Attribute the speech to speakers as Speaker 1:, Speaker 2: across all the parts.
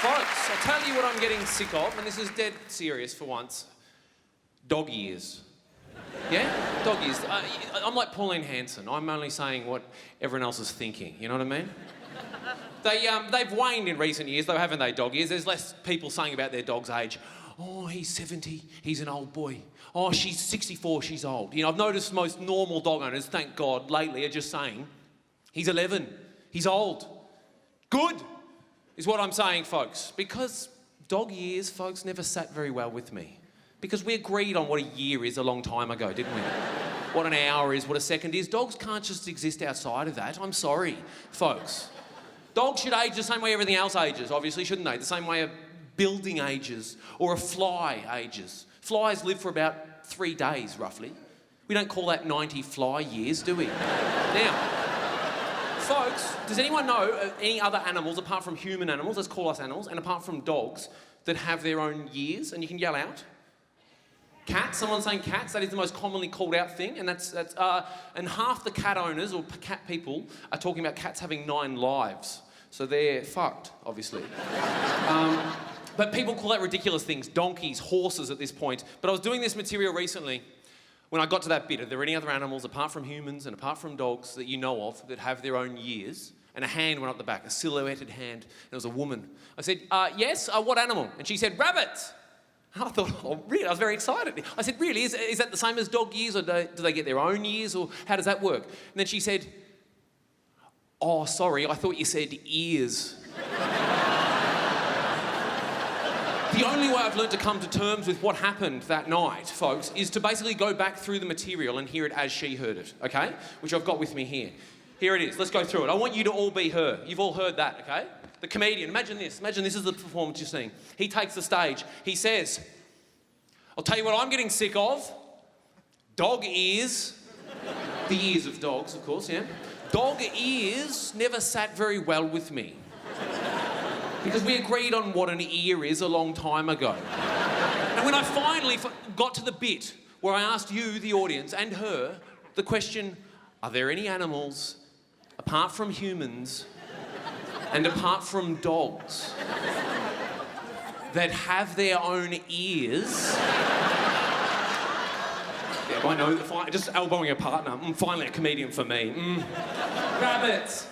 Speaker 1: Folks, I'll tell you what I'm getting sick of, and this is dead serious for once. Dog ears. Yeah? Dog ears. I'm like Pauline Hanson. I'm only saying what everyone else is thinking. You know what I mean? They've waned in recent years, though, haven't they, dog ears? There's less people saying about their dog's age. Oh, he's 70, he's an old boy. Oh, she's 64, she's old. You know, I've noticed most normal dog owners, thank God, lately are just saying, he's 11, he's old. Good, is what I'm saying, folks. Because dog years, folks, never sat very well with me. Because we agreed on what a year is a long time ago, didn't we? What an hour is, what a second is. Dogs can't just exist outside of that. I'm sorry, folks. Dogs should age the same way everything else ages, obviously, shouldn't they? The same way a building ages or a fly ages. Flies live for about 3 days, roughly. We don't call that 90 fly years, do we? Now, folks, does anyone know any other animals, apart from human animals, let's call us animals, and apart from dogs, that have their own years? And you can yell out. Cats, someone's saying cats, that is the most commonly called out thing, and and half the cat owners or cat people are talking about cats having 9 lives. So they're fucked, obviously. But people call that ridiculous things, donkeys, horses at this point. But I was doing this material recently when I got to that bit. Are there any other animals, apart from humans and apart from dogs, that you know of that have their own years? And a hand went up the back, a silhouetted hand, and it was a woman. I said, yes, what animal? And she said, rabbits. And I thought, oh, really? I was very excited. I said, really? Is that the same as dog years, or do they get their own years, or how does that work? And then she said, oh, sorry, I thought you said ears. The only way I've learned to come to terms with what happened that night, folks, is to basically go back through the material and hear it as she heard it, okay? Which I've got with me here. Here it is. Let's go through it. I want you to all be her. You've all heard that, okay? The comedian. Imagine this. Imagine this is the performance you're seeing. He takes the stage. He says, I'll tell you what I'm getting sick of. Dog ears. The ears of dogs, of course, yeah. Dog ears never sat very well with me. Because we agreed on what an ear is a long time ago. And when I finally got to the bit where I asked you, the audience, and her, the question, are there any animals, apart from humans, and apart from dogs, that have their own ears? Yeah, I know, just elbowing a partner. Finally a comedian for me. Rabbits.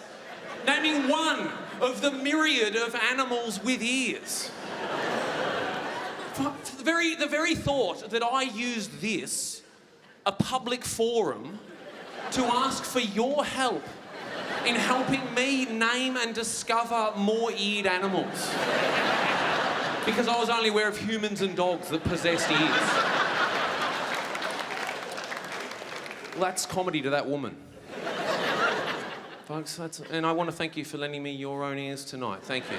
Speaker 1: Naming one of the myriad of animals with ears. The very thought that I used this, a public forum, to ask for your help in helping me name and discover more eared animals. Because I was only aware of humans and dogs that possessed ears. Well, that's comedy to that woman. Folks, and I want to thank you for lending me your own ears tonight. Thank you.